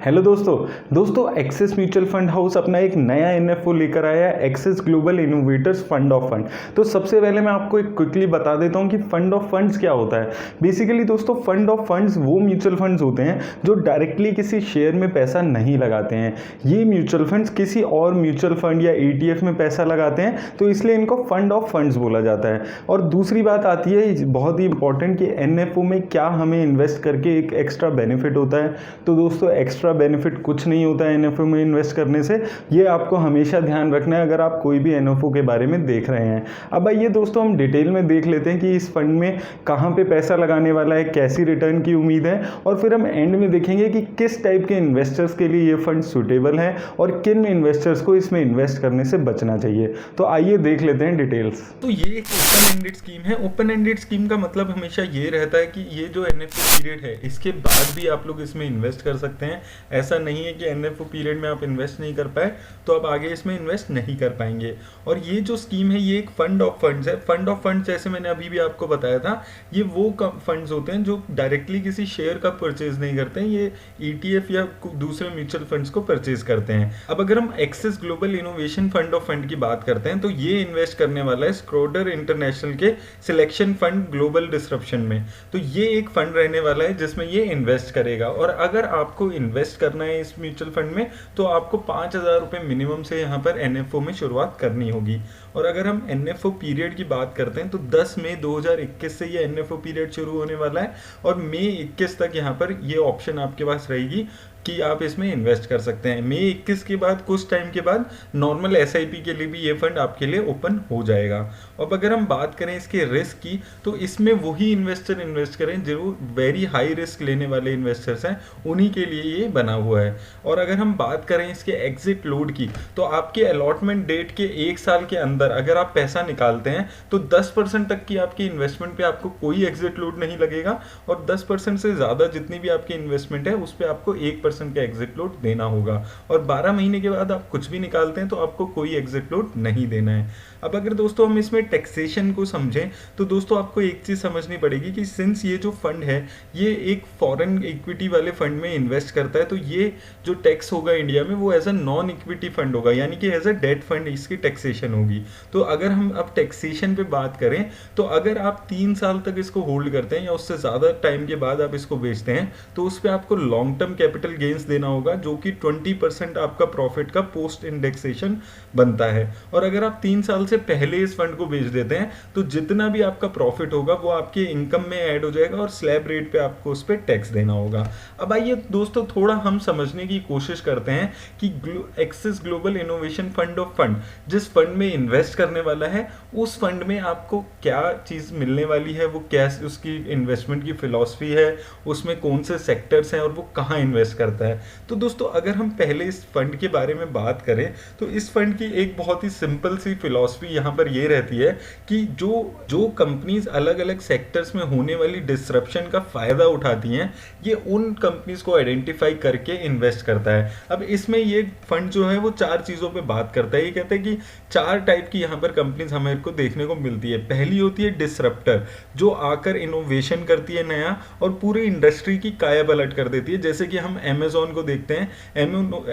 Hello दोस्तों axis mutual fund house अपना एक नया एनएफओ लेकर आया है, axis global innovators fund of fund. तो सबसे पहले मैं आपको एक क्विकली बता देता हूं कि फंड ऑफ फंड्स क्या होता है। बेसिकली दोस्तों, फंड ऑफ फंड्स वो म्यूचुअल फंड्स होते हैं जो डायरेक्टली किसी शेयर में पैसा नहीं लगाते हैं। ये म्यूचुअल फंड्स किसी और म्यूचुअल फंड या ETF में पैसा लगाते हैं, तो इसलिए इनको फंड ऑफ फंड्स बोला जाता है। और दूसरी बात आती है बहुत ही इंपॉर्टेंट कि एनएफओ में क्या हमें इन्वेस्ट करके एक एक्स्ट्रा बेनिफिट होता है। तो दोस्तों, एक्स्ट्रा बेनिफिट कुछ नहीं होता है एनएफओ में इन्वेस्ट करने से। ये आपको हमेशा ध्यान रखना है अगर आप कोई भी एनएफओ के बारे में देख रहे हैं। अब आइए दोस्तों, हम डिटेल में देख लेते हैं कि इस फंड में कहाँ पे पैसा लगाने वाला है, कैसी रिटर्न की उम्मीद है, और फिर हम एंड में देखेंगे कि किस टाइप के इन्वेस्टर्स के लिए ये फंड सुटेबल है और किन इन्वेस्टर्स को इसमें इन्वेस्ट करने से बचना चाहिए। तो आइए देख लेते हैं डिटेल्स। तो ये एक ओपन एंडेड स्कीम है। ओपन एंडेड स्कीम का मतलब हमेशा ये रहता है कि ये जो एनएफओ पीरियड है इसके बाद भी आप लोग इसमें इन्वेस्ट कर सकते हैं। ऐसा नहीं है कि एनएफओ पीरियड में आप इन्वेस्ट नहीं कर पाए तो आप आगे इसमें इन्वेस्ट नहीं कर पाएंगे। और ये जो स्कीम है ये एक फंड ऑफ फंड्स है। फंड ऑफ फंड्स जैसे मैंने अभी भी आपको बताया था, ये वो फंड्स होते हैं जो डायरेक्टली किसी शेयर का परचेज नहीं करते हैं, ये ETF या दूसरे म्यूचुअल फंड्स को परचेज करते हैं। अब अगर हम axis global innovation fund of fund की बात करते हैं तो ये इन्वेस्ट करने वाला है स्क्रोडर इंटरनेशनल के सिलेक्शन फंड ग्लोबल डिस्रप्शन में। तो ये एक फंड रहने वाला है जिसमें ये इन्वेस्ट करेगा। और अगर आपको इन्वेस्ट करना है इस म्यूचुअल फंड में तो आपको 5,000 रुपये मिनिमम से यहाँ पर एनएफओ में शुरुआत करनी होगी। और अगर हम एनएफओ पीरियड की बात करते हैं तो 10 मई 2021 से ये एनएफओ पीरियड शुरू होने वाला है और मई 21 तक यहाँ पर ये ऑप्शन आपके पास रहेगी कि आप इसमें इन्वेस्ट कर सकते हैं। मई 21 के बाद कुछ टाइम के बाद नॉर्मल SIP के लिए भी ये फंड आपके लिए ओपन हो जाएगा। अब अगर हम बात करें इसके रिस्क की तो इसमें वही इन्वेस्टर इन्वेस्ट करें जो वेरी हाई रिस्क लेने वाले इन्वेस्टर्स हैं, उन्हीं के लिए ये बना हुआ है। और अगर हम बात करें इसके एग्जिट लोड की तो आपके अलॉटमेंट डेट के 1 साल के अंदर अगर आप पैसा निकालते हैं तो 10% तक की आपकी इन्वेस्टमेंट पे आपको कोई एग्जिट लोड नहीं लगेगा और 10% से ज़्यादा जितनी भी आपकी इन्वेस्टमेंट है उस पर आपको 1% का एग्जिट लोड देना होगा। और 12 महीने के बाद आप कुछ भी निकालते हैं तो आपको कोई एग्जिट लोड नहीं देना है। अब अगर दोस्तों हम इसमें टैक्सेशन को समझें तो दोस्तों आपको एक चीज़ समझनी पड़ेगी कि सिंस ये जो फंड है ये एक फॉरेन इक्विटी वाले फंड में इन्वेस्ट करता है, तो ये जो टैक्स होगा इंडिया में वो as a non equity fund होगा, यानी कि एज अ डेट फंड इसकी टैक्सेशन होगी। तो अगर हम अब टैक्सेशन पे बात करें तो अगर आप 3 साल तक इसको होल्ड करते हैं या उससे ज़्यादा टाइम के बाद आप इसको बेचते हैं तो उस पर आपको लॉन्ग टर्म कैपिटल गेन्स देना होगा जो कि 20% आपका प्रॉफिट का पोस्ट इंडेक्सेशन बनता है। और अगर आप 3 साल से पहले इस फंड को बेच देते हैं तो जितना भी आपका प्रॉफिट होगा वो आपके इनकम में ऐड हो जाएगा और स्लैब रेट पे आपको उस पर टैक्स देना होगा। अब आइए दोस्तों थोड़ा हम समझने की कोशिश करते हैं कि axis global innovation fund of fund जिस फंड में इन्वेस्ट करने वाला है उस फंड में आपको क्या चीज़ मिलने वाली है, वो क्या उसकी इन्वेस्टमेंट की फिलॉसफी है, उसमें कौन से सेक्टर्स हैं और वो कहाँ इन्वेस्ट करता है। तो दोस्तों अगर हम पहले इस फंड के बारे में बात करें तो इस फंड की एक बहुत ही सिंपल सी फिलॉसफी यहाँ पर ये रहती है कि जो कंपनीज अलग अलग सेक्टर्स में होने वाली डिसरप्शन का फायदा उठाती हैं ये उन कंपनीज को आइडेंटिफाई करके इन्वेस्ट करता है। अब इसमें ये फंड जो है वो 4 चीज़ों पे बात करता है। ये कहते हैं कि 4 टाइप की यहाँ पर कंपनीज हमें को देखने को मिलती है। पहली होती है डिसरप्टर, जो आकर इनोवेशन करती है नया और पूरी इंडस्ट्री की काया पलट कर देती है। जैसे कि हम अमेजोन को देखते हैं,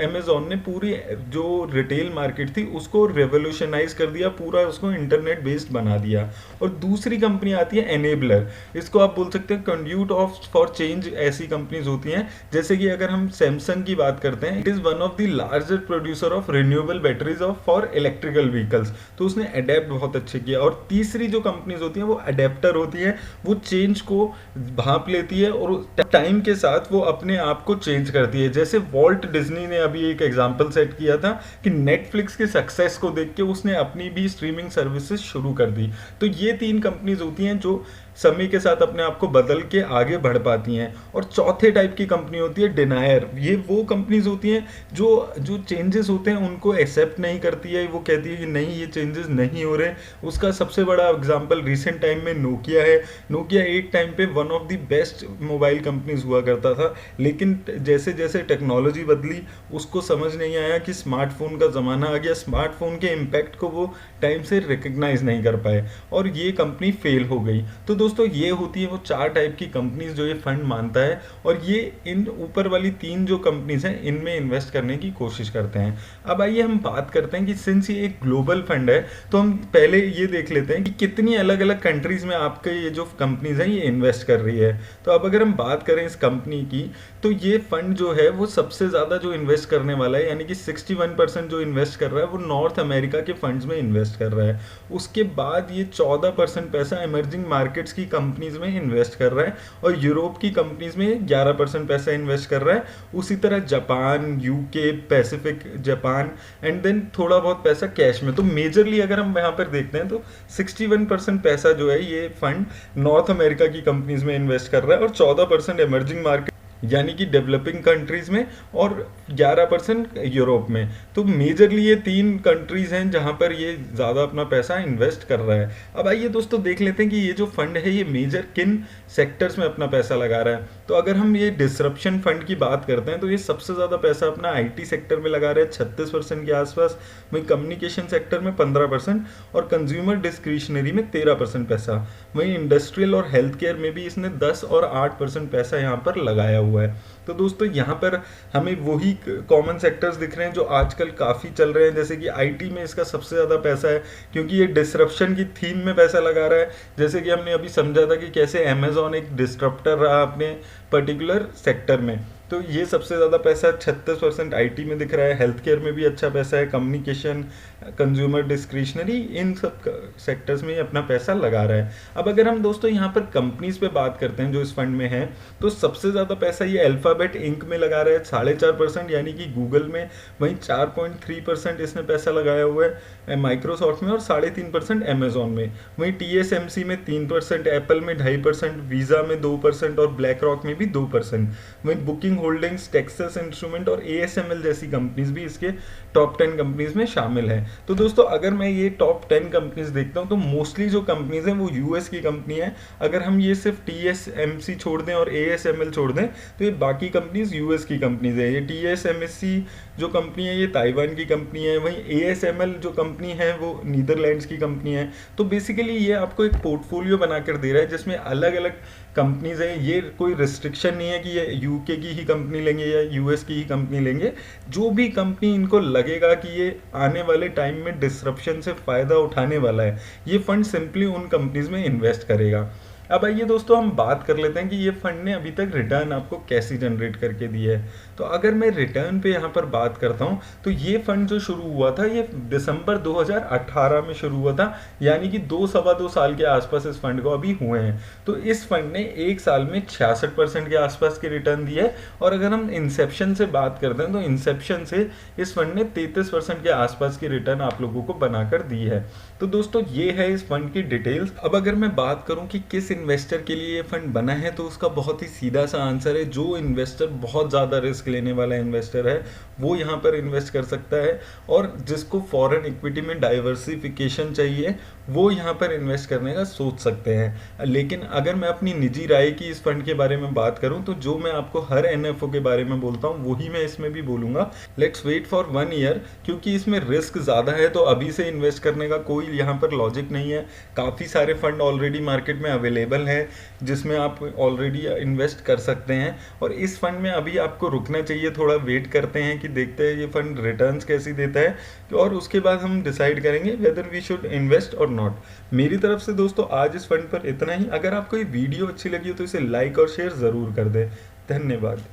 अमेजोन ने पूरी जो रिटेल मार्केट थी उसको रेवोल्यूशनाइज कर दिया, पूरा उसको इंटरनेट बेस्ड बना दिया। और दूसरी कंपनी आती है एनेबलर, इसको आप बोल सकते हैं कंड्यूट ऑफ फॉर चेंज। ऐसी कंपनीज होती हैं जैसे कि अगर हम सैमसंग की बात करते हैं, it is one of the largest producer of renewable batteries of for electrical vehicles, तो उसने अडेप्ट बहुत अच्छे किया। और तीसरी जो कंपनीज होती हैं वो अडेप्टर होती है, वो चेंज को भांप लेती है और टाइम के साथ वो अपने आप को चेंज करती है। जैसे वॉल्ट डिज्नी ने अभी एक एग्जांपल सेट किया था कि नेटफ्लिक्स के सक्सेस को देख के उसने अपनी भी स्ट्रीमिंग सर्विसेज शुरू कर दी। तो ये 3 कंपनीज होती हैं जो समय के साथ अपने आप को बदल के आगे बढ़ पाती हैं। और चौथे टाइप की कंपनी होती है डिनायर, ये वो कंपनीज होती हैं जो चेंजेस होते हैं उनको एक्सेप्ट नहीं करती है, वो कहती है कि नहीं ये चेंजेस नहीं हो रहे। उसका सबसे बड़ा एग्जांपल रिसेंट टाइम में नोकिया है। नोकिया एक टाइम पे one of the best mobile companies हुआ करता था, लेकिन जैसे जैसे टेक्नोलॉजी बदली उसको समझ नहीं आया कि स्मार्टफोन का ज़माना आ गया, स्मार्टफोन के इम्पैक्ट को वो टाइम से रिकग्नाइज नहीं कर पाए और ये कंपनी फेल हो गई। तो दोस्तों ये होती है वो 4 टाइप की कंपनीज जो ये फंड मानता है, और ये इन ऊपर वाली 3 जो कंपनीज हैं इनमें इन्वेस्ट करने की कोशिश करते हैं। अब आइए हम बात करते हैं कि सिंस ये एक ग्लोबल फंड है तो हम पहले ये देख लेते हैं कि कितनी अलग अलग कंट्रीज में आपके ये जो कंपनीज हैं ये इन्वेस्ट कर रही है। तो अब अगर हम बात करें इस कंपनी की, तो ये फंड जो है वो सबसे ज़्यादा जो इन्वेस्ट करने वाला है, यानी कि 61% जो इन्वेस्ट कर रहा है वो नॉर्थ अमेरिका के फंड्स में इन्वेस्ट कर रहा है। उसके बाद ये 14% पैसा इमर्जिंग मार्केट्स की कंपनीज में इन्वेस्ट कर रहा है, और यूरोप की कंपनीज में 11% पैसा इन्वेस्ट कर रहा है। उसी तरह Japan, UK, Pacific Japan, and then थोड़ा बहुत पैसा कैश में। तो मेजरली अगर हम यहाँ पर देखते हैं तो 61% पैसा जो है ये फंड नॉर्थ अमेरिका की कंपनीज में इन्वेस्ट कर रहा है, और 14% इमर्जिंग मार्केट यानी कि डेवलपिंग कंट्रीज में, और 11% यूरोप में। तो मेजरली ये 3 कंट्रीज हैं जहां पर ये ज़्यादा अपना पैसा इन्वेस्ट कर रहा है। अब आइए दोस्तों देख लेते हैं कि ये जो फंड है ये मेजर किन सेक्टर्स में अपना पैसा लगा रहा है। तो अगर हम ये डिसरप्शन फंड की बात करते हैं तो ये सबसे ज़्यादा पैसा अपना आईटी सेक्टर में लगा रहा है 36% के आसपास, वहीं कम्युनिकेशन सेक्टर में 15%, और कंज्यूमर डिस्क्रिशनरी में 13% पैसा। वहीं इंडस्ट्रियल और हेल्थ केयर में भी इसने 10 और 8% पैसा यहाँ पर लगाया हुआ है। तो दोस्तों यहाँ पर हमें वही कॉमन सेक्टर्स दिख रहे हैं जो आजकल काफ़ी चल रहे हैं, जैसे कि आईटी में इसका सबसे ज़्यादा पैसा है क्योंकि ये डिसरप्शन की थीम में पैसा लगा रहा है। जैसे कि हमने अभी समझा था कि कैसे अमेजॉन एक डिस्ट्रप्टर रहा अपने पर्टिकुलर सेक्टर में, तो ये सबसे ज़्यादा पैसा 36% आईटी में दिख रहा है। हेल्थ केयर में भी अच्छा पैसा है, कम्युनिकेशन, कंज्यूमर डिस्क्रिशनरी, इन सब सेक्टर्स में अपना पैसा लगा रहा है। अब अगर हम दोस्तों यहाँ पर कंपनीज पे बात करते हैं जो इस फंड में है, तो सबसे ज़्यादा पैसा ये अल्फ़ाबेट इंक में लगा रहा है 4.5%, यानी कि गूगल में। वहीं 4.3% इसने पैसा लगाया हुआ है माइक्रोसॉफ्ट में, और 3.5% अमेजॉन में। वहीं TSMC में 3%, एप्पल में 2.5%, वीज़ा में 2%, और ब्लैक रॉक में भी 2%। वहीं बुकिंग होल्डिंग्स, टेक्सास इंस्ट्रूमेंट और ASML जैसी कंपनीज भी इसके टॉप 10 कंपनीज में शामिल हैं। तो दोस्तों अगर मैं ये टॉप 10 कंपनीज देखता हूँ तो मोस्टली जो कंपनीज हैं वो यूएस की कंपनी है। अगर हम ये सिर्फ TSMC छोड़ दें और ASML छोड़ दें तो ये बाकी कंपनीज यूएस की कंपनीज है। ये TSMC जो कंपनी है ये ताइवान की कंपनी है, वहीं ASML जो कंपनी है वो नीदरलैंड्स की कंपनी है। तो बेसिकली ये आपको एक पोर्टफोलियो बनाकर दे रहा है जिसमें अलग अलग कंपनीज हैं। ये कोई रिस्ट्रिक्शन नहीं है कि ये यूके की ही कंपनी लेंगे या यूएस की ही कंपनी लेंगे। जो भी कंपनी इनको लगेगा कि ये आने वाले टाइम में डिसरप्शन से फ़ायदा उठाने वाला है, ये फंड सिंपली उन कंपनीज में इन्वेस्ट करेगा। अब आइए दोस्तों हम बात कर लेते हैं कि ये फंड ने अभी तक रिटर्न आपको कैसी जनरेट करके दी है। तो अगर मैं रिटर्न पे यहाँ पर बात करता हूँ तो ये फंड जो शुरू हुआ था ये दिसंबर 2018 में शुरू हुआ था, यानी कि 2-2.25 साल के आसपास इस फंड को अभी हुए हैं। तो इस फंड ने एक साल में 66% के आसपास के रिटर्न दिए है, और अगर हम इंसेप्शन से बात करते हैं तो इंसेप्शन से इस फंड ने 33% के आसपास की रिटर्न आप लोगों को बनाकर दी है। तो दोस्तों ये है इस फंड की डिटेल्स। अब अगर मैं बात करूँ कि किस इन्वेस्टर के लिए ये फंड बना है तो उसका बहुत ही सीधा सा आंसर है, जो इन्वेस्टर बहुत ज़्यादा रिस्क लेने वाला इन्वेस्टर है वो यहाँ पर इन्वेस्ट कर सकता है, और जिसको फॉरेन इक्विटी में डाइवर्सिफिकेशन चाहिए वो यहाँ पर इन्वेस्ट करने का सोच सकते हैं। लेकिन अगर मैं अपनी निजी राय की इस फंड के बारे में बात करूँ तो जो मैं आपको हर NFO के बारे में बोलता हूँ वही मैं इसमें भी बोलूँगा। लेट्स वेट फॉर 1 ईयर, क्योंकि इसमें रिस्क ज़्यादा है तो अभी से इन्वेस्ट करने का कोई यहाँ पर लॉजिक नहीं है। काफ़ी सारे फंड ऑलरेडी मार्केट में अवेलेबल है जिसमें आप ऑलरेडी इन्वेस्ट कर सकते हैं, और इस फंड में अभी आपको रुकना चाहिए, थोड़ा वेट करते हैं कि देखते हैं ये फंड रिटर्न्स कैसी देता है, और उसके बाद हम डिसाइड करेंगे वेदर वी शुड इन्वेस्ट और नॉट। मेरी तरफ से दोस्तों आज इस फंड पर इतना ही। अगर आपको ये वीडियो अच्छी लगी हो तो इसे लाइक और शेयर ज़रूर कर दें। धन्यवाद।